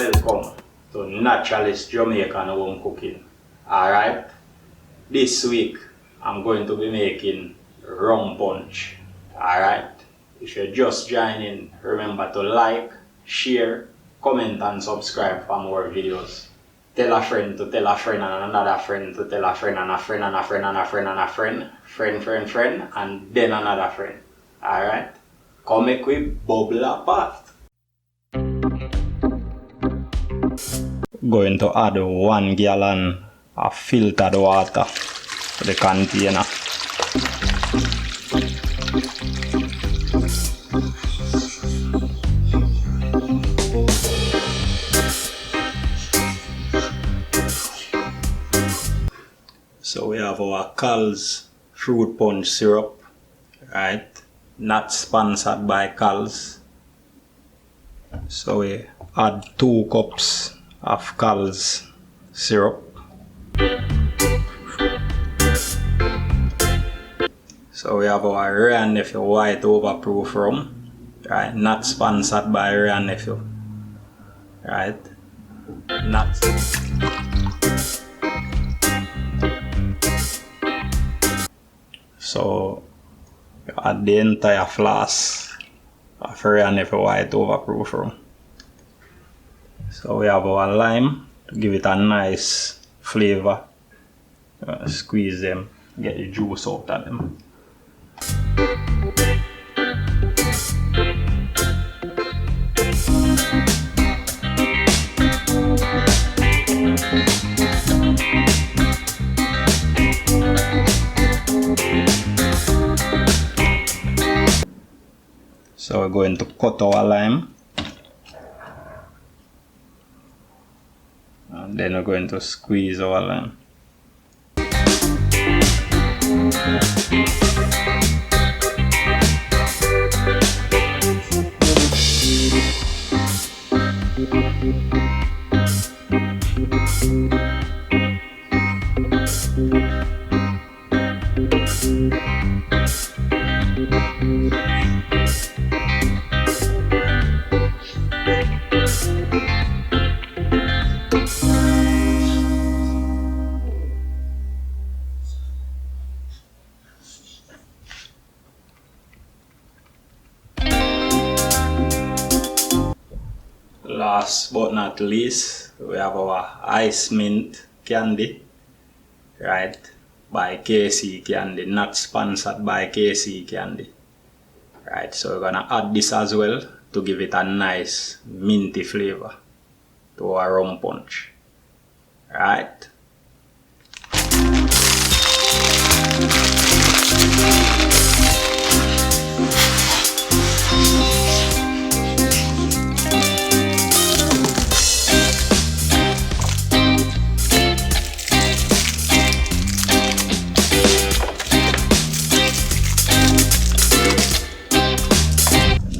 welcome to Naturaliss Jamaican Home Cooking. Alright, this week I'm going to be making rum punch. Alright, if you're just joining, remember to like, share, comment and subscribe for more videos. Tell a friend to tell a friend and another friend to tell a friend and a friend and a friend and a friend and a friend, and then another friend. Alright, come make we bubble apart. Going to add 1 gallon of filtered water to the container. So we have our Cal's fruit punch syrup, right? Not sponsored by Cal's. So we add 2 cups of Cal's syrup. So we have our Ray & Nephew white overproof rum, right? Not sponsored by Ray & Nephew, right? Not. So we add the entire flask of Ray & Nephew white overproof rum. So we have our lime to give it a nice flavor. Squeeze them, get the juice out of them. So we're going to cut our lime. And then we're going to squeeze our lime. Last but not least, we have our ice mint candy, right, by KC Candy, not sponsored by KC Candy, right? So we're gonna add this as well to give it a nice minty flavor to our rum punch, right?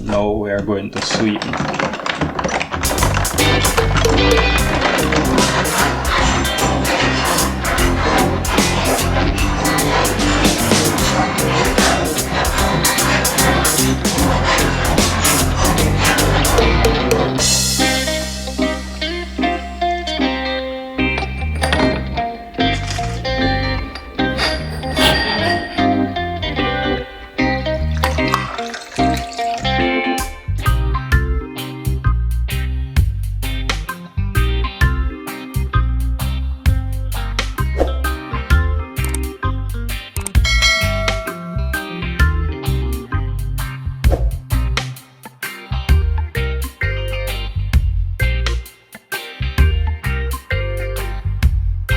Now we are going to sweeten.